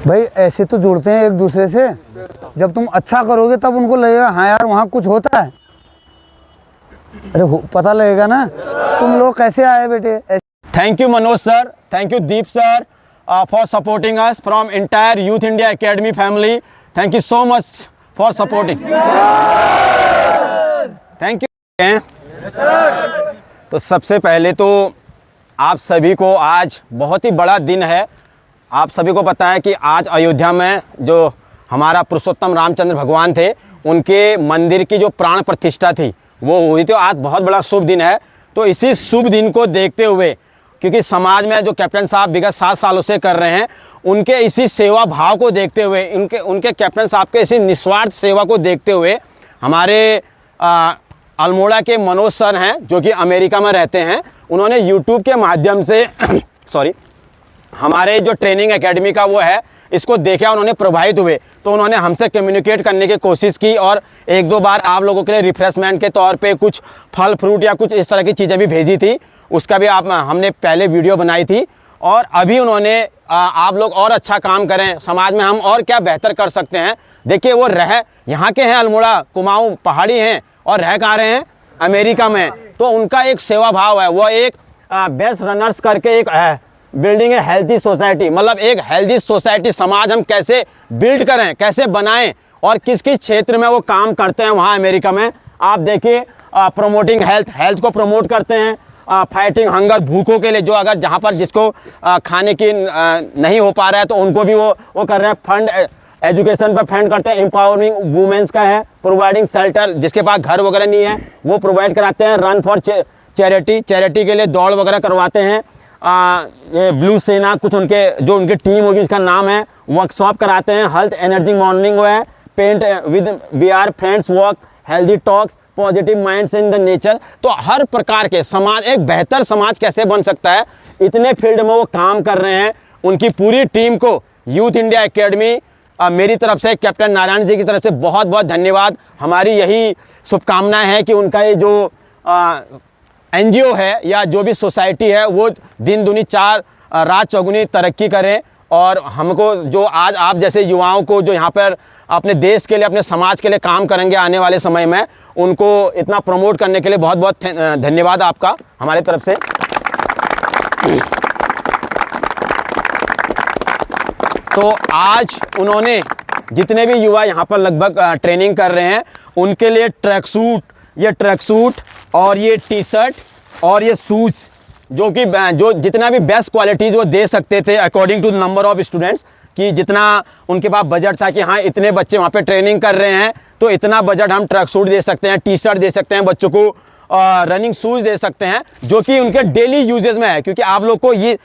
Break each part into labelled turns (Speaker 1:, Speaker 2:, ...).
Speaker 1: भाई ऐसे तो जुड़ते हैं एक दूसरे से, जब तुम अच्छा करोगे तब उनको लगेगा हाँ यार वहाँ कुछ होता है। अरे पता लगेगा ना तुम लोग कैसे आए बेटे।
Speaker 2: Thank you Manoj sir, thank you Deep sir for supporting us from entire Youth India Academy family. Thank you so much for supporting. Thank you. तो सबसे पहले तो आप सभी को आज बहुत ही बड़ा दिन है। आप सभी को पता है कि आज अयोध्या में जो हमारा पुरुषोत्तम रामचंद्र भगवान थे, उनके मंदिर की जो प्राण प्रतिष्ठा थी वो हुई थी। आज बहुत बड़ा शुभ दिन है। तो इसी शुभ दिन को देखते हुए, क्योंकि समाज में जो कैप्टन साहब विगत 7 सालों से कर रहे हैं, उनके इसी सेवा भाव को देखते हुए, उनके कैप्टन साहब के इसी निस्वार्थ सेवा को देखते हुए, हमारे अल्मोड़ा के मनोज सर हैं जो कि अमेरिका में रहते हैं, उन्होंने यूट्यूब के माध्यम से सॉरी हमारे जो ट्रेनिंग एकेडमी का वो है, इसको देखा, उन्होंने प्रभावित हुए, तो उन्होंने हमसे कम्युनिकेट करने की कोशिश की और 1-2 बार आप लोगों के लिए रिफ्रेशमेंट के तौर पे कुछ फल फ्रूट या कुछ इस तरह की चीज़ें भी भेजी थी। उसका भी हमने पहले वीडियो बनाई थी। और अभी उन्होंने आप लोग और अच्छा काम करें, समाज में हम और क्या बेहतर कर सकते हैं। देखिए वो यहाँ के हैं, अल्मोड़ा कुमाऊं पहाड़ी हैं और रह कहाँ रहे हैं, अमेरिका में। तो उनका एक सेवा भाव है। वो एक बेस्ट रनर्स करके एक बिल्डिंग है हेल्थी सोसाइटी, मतलब एक हेल्थी सोसाइटी समाज हम कैसे बिल्ड करें, कैसे बनाएं और किस किस क्षेत्र में वो काम करते हैं वहाँ अमेरिका में। आप देखिए प्रमोटिंग हेल्थ को प्रमोट करते हैं, फाइटिंग हंगर, भूखों के लिए, जो अगर जहाँ पर जिसको खाने की नहीं हो पा रहा है तो उनको भी वो कर रहे हैं। फंड एजुकेशन पर फंड करते हैं। एम्पावरिंग वुमेन्स का है, प्रोवाइडिंग शेल्टर, जिसके पास घर वगैरह नहीं है वो प्रोवाइड कराते हैं। रन फॉर चैरिटी के लिए दौड़ वगैरह करवाते हैं। ये ब्लू सेना कुछ उनकी टीम होगी, उसका नाम है, वर्कशॉप कराते हैं। हेल्थ एनर्जी मॉर्निंग है, paint with VR friends walk, healthy talks, positive minds in the nature. तो हर प्रकार के समाज, एक बेहतर समाज कैसे बन सकता है, इतने फील्ड में वो काम कर रहे हैं। उनकी पूरी टीम को यूथ इंडिया एकेडमी मेरी तरफ से, कैप्टन नारायण जी की तरफ से बहुत बहुत धन्यवाद। हमारी यही शुभकामनाएं हैं कि उनका ये जो NGO है या जो भी सोसाइटी है वो दिन दुनी 4 रात चौगुनी तरक्की करें। और हमको जो आज आप जैसे युवाओं को जो यहाँ पर अपने देश के लिए, अपने समाज के लिए काम करेंगे आने वाले समय में, उनको इतना प्रमोट करने के लिए बहुत बहुत धन्यवाद आपका हमारे तरफ से। तो आज उन्होंने जितने भी युवा यहाँ पर लगभग ट्रेनिंग कर रहे हैं, उनके लिए ट्रैक सूट और ये टी-शर्ट और ये शूज़, जो जितना भी बेस्ट क्वालिटीज़ वो दे सकते थे according to number of students, कि जितना उनके पास बजट था कि हाँ इतने बच्चे वहाँ पे ट्रेनिंग कर रहे हैं तो इतना बजट हम ट्रैक सूट दे सकते हैं, टी-शर्ट दे सकते हैं, बच्चों को रनिंग शूज़ दे सकते हैं जो कि उनके डेली यूजेस में है। क्योंकि आप लोग को ये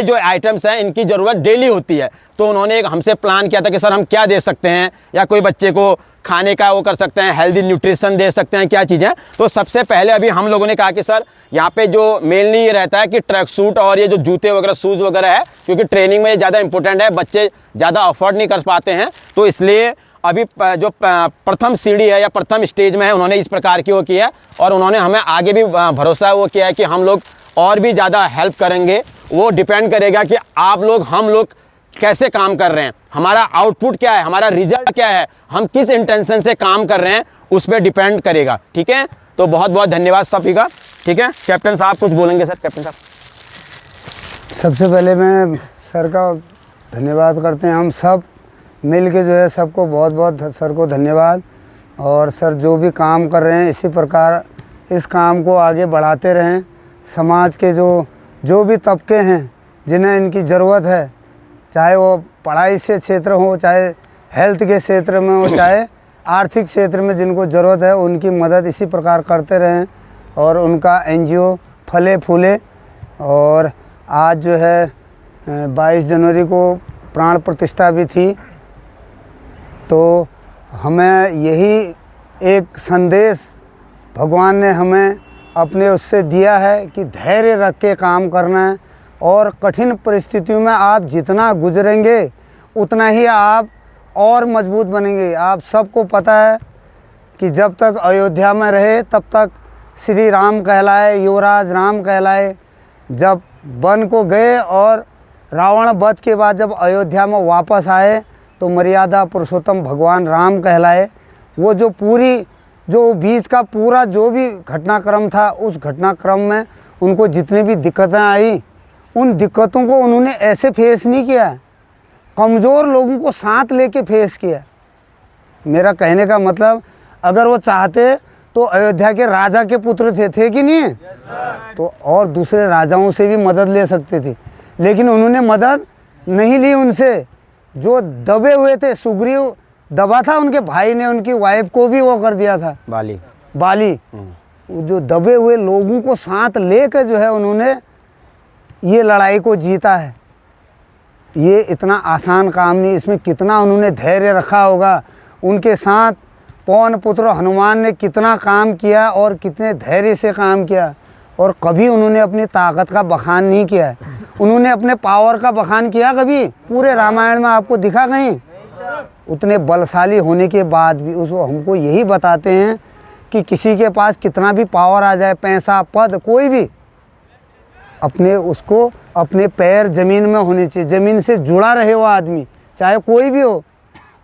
Speaker 2: जो आइटम्स हैं इनकी ज़रूरत डेली होती है। तो उन्होंने हमसे प्लान किया था कि सर हम क्या दे सकते हैं, या कोई बच्चे को खाने का वो कर सकते हैं, हेल्दी न्यूट्रिशन दे सकते हैं, क्या चीज़ें। तो सबसे पहले अभी हम लोगों ने कहा कि सर यहाँ पे जो मेनली ये रहता है कि ट्रैक सूट और ये जो जूते वगैरह शूज़ वगैरह है, क्योंकि ट्रेनिंग में ये ज़्यादा इंपॉर्टेंट है, बच्चे ज़्यादा अफोर्ड नहीं कर पाते हैं। तो इसलिए अभी जो प्रथम सीढ़ी है या प्रथम स्टेज में है, उन्होंने इस प्रकार की वो किया है। और उन्होंने हमें आगे भी भरोसा वो किया है कि हम लोग और भी ज़्यादा हेल्प करेंगे। वो डिपेंड करेगा कि आप लोग, हम लोग कैसे काम कर रहे हैं, हमारा आउटपुट क्या है, हमारा रिजल्ट क्या है, हम किस इंटेंशन से काम कर रहे हैं, उस पर डिपेंड करेगा। ठीक है, तो बहुत बहुत धन्यवाद सभी का। ठीक है, कैप्टन साहब कुछ बोलेंगे। सर कैप्टन साहब,
Speaker 1: सबसे पहले मैं सर का धन्यवाद करते हैं, हम सब मिल के जो है सबको बहुत बहुत सर को धन्यवाद। और सर जो भी काम कर रहे हैं इसी प्रकार इस काम को आगे बढ़ाते रहें। समाज के जो भी तबके हैं जिन्हें इनकी ज़रूरत है, चाहे वो पढ़ाई से क्षेत्र हो, चाहे हेल्थ के क्षेत्र में हो, चाहे आर्थिक क्षेत्र में जिनको ज़रूरत है, उनकी मदद इसी प्रकार करते रहें और उनका NGO फले फूले। और आज जो है 22 जनवरी को प्राण प्रतिष्ठा भी थी, तो हमें यही एक संदेश भगवान ने हमें अपने उससे दिया है कि धैर्य रख के काम करना है। और कठिन परिस्थितियों में आप जितना गुजरेंगे उतना ही आप और मजबूत बनेंगे। आप सबको पता है कि जब तक अयोध्या में रहे तब तक श्री राम कहलाए, युवराज राम कहलाए। जब वन को गए और रावण वध के बाद जब अयोध्या में वापस आए तो मर्यादा पुरुषोत्तम भगवान राम कहलाए। वो जो बीच का पूरा जो भी घटनाक्रम था, उस घटनाक्रम में उनको जितनी भी दिक्कतें आई, उन दिक्कतों को उन्होंने ऐसे फेस नहीं किया, कमज़ोर लोगों को साथ लेके फेस किया। मेरा कहने का मतलब, अगर वो चाहते तो अयोध्या के राजा के पुत्र थे कि नहीं? तो और दूसरे राजाओं से भी मदद ले सकते थे, लेकिन उन्होंने मदद नहीं ली उनसे। जो दबे हुए थे, सुग्रीव दबा था, उनके भाई ने उनकी वाइफ को भी वो कर दिया था, बाली। जो दबे हुए लोगों को साथ लेकर जो है उन्होंने ये लड़ाई को जीता है। ये इतना आसान काम नहीं, इसमें कितना उन्होंने धैर्य रखा होगा। उनके साथ पवन पुत्र हनुमान ने कितना काम किया और कितने धैर्य से काम किया, और कभी उन्होंने अपनी ताकत का बखान नहीं किया है। उन्होंने अपने पावर का बखान किया कभी? पूरे रामायण में आपको दिखा कहीं? उतने बलशाली होने के बाद भी उसको हमको यही बताते हैं कि किसी के पास कितना भी पावर आ जाए, पैसा पद कोई भी, अपने पैर ज़मीन में होने चाहिए, ज़मीन से जुड़ा रहे वो आदमी, चाहे कोई भी हो।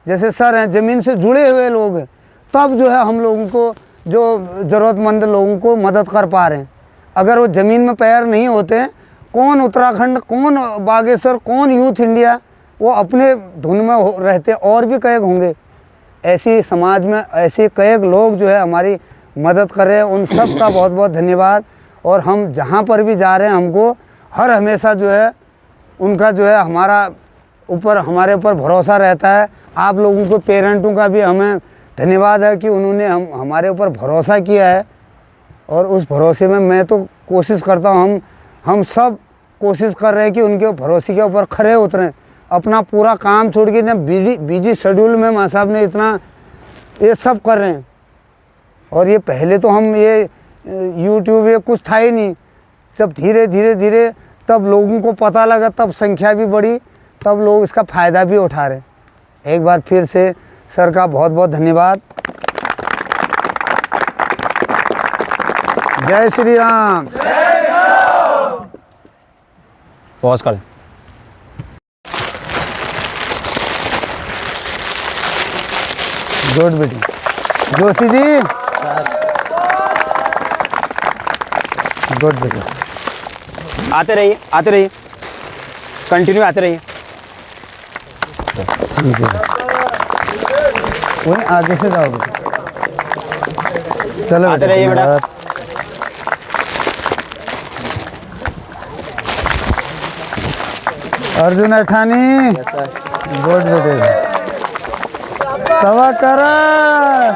Speaker 1: जैसे सर हैं, ज़मीन से जुड़े हुए लोग हैं, तब जो है हम लोगों को, जो ज़रूरतमंद लोगों को मदद कर पा रहे हैं। अगर वो ज़मीन में पैर नहीं होते, कौन उत्तराखंड, कौन बागेश्वर, कौन यूथ इंडिया, वो अपने धुन में रहते। और भी कई होंगे ऐसी समाज में, ऐसे कई लोग जो है हमारी मदद कर रहे हैं, उन सब का बहुत बहुत धन्यवाद। और हम जहाँ पर भी जा रहे हैं, हमको हर हमेशा जो है उनका जो है हमारे ऊपर भरोसा रहता है। आप लोगों को, पेरेंटों का भी हमें धन्यवाद है कि उन्होंने हमारे ऊपर भरोसा किया है, और उस भरोसे में मैं तो कोशिश करता हूँ, हम सब कोशिश कर रहे हैं कि उनके भरोसे के ऊपर खरे उतरें। अपना पूरा काम छोड़ के ना, बिजी शेड्यूल में माँ साहब ने इतना ये सब कर रहे हैं। और ये पहले तो हम ये यूट्यूब ये कुछ था ही नहीं, सब धीरे तब लोगों को पता लगा, तब संख्या भी बढ़ी, तब लोग इसका फ़ायदा भी उठा रहे। एक बार फिर से सर का बहुत बहुत धन्यवाद। जय श्री राम।
Speaker 2: पॉज करें।
Speaker 1: गुड बेटी। जोशी जी, गुड बेटी।
Speaker 2: आते रहिए, कंटिन्यू आते रहिए।
Speaker 1: ठीक है, वहीं आगे से जाओ बेटी। चलो
Speaker 2: आते रहिए बेटा।
Speaker 1: अर्जुन अठानी, गुड बेटे। तवा करन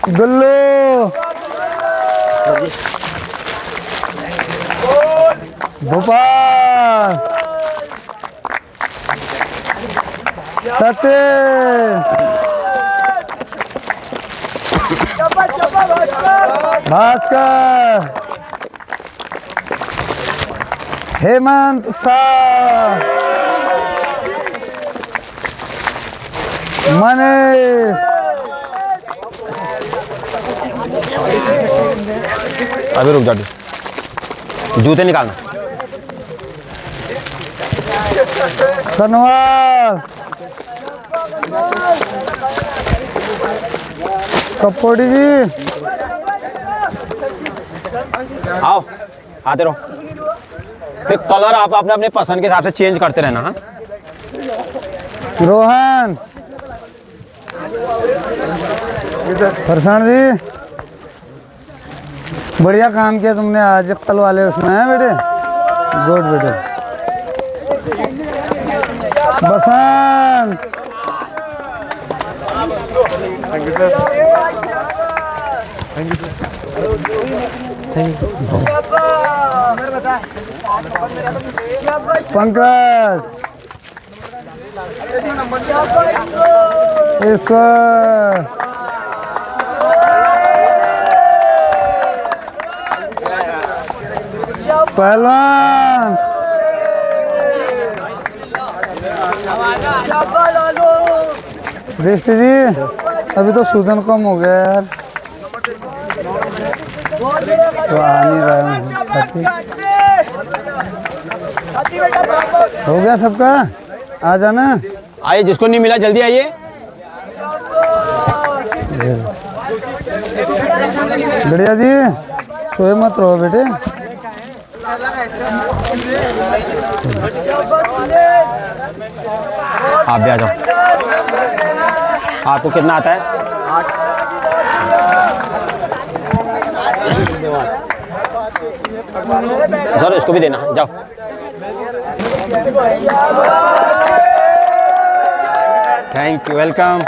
Speaker 1: गुल्लू, भोपाल, सत्य, भास्कर, हेमंत शाह, मनीष,
Speaker 2: अभी रुक जाओ, जूते निकालना।
Speaker 1: कनवाल, कपोड़ी जी,
Speaker 2: आओ, आते रहो। फिर कलर आप अपने पसंद के हिसाब से चेंज करते रहना। हाँ,
Speaker 1: रोहन, फरसान जी, बढ़िया काम किया तुमने आज, कल वाले उसमें है बेटे, गुड बेटे। बसंत, पंकज, ईश्वर, पहलवान, दृष्टि जी, अभी तो सूजन कम हो गया यार। तो आ नहीं रहा हूँ। हो गया सबका, आ जाना।
Speaker 2: आइए, जिसको नहीं मिला जल्दी आइए।
Speaker 1: बढ़िया जी, सोए मत रहो बेटे।
Speaker 2: आप भी आ जाओ। आपको कितना आता है? चलो इसको भी देना, जाओ। Thank you, welcome.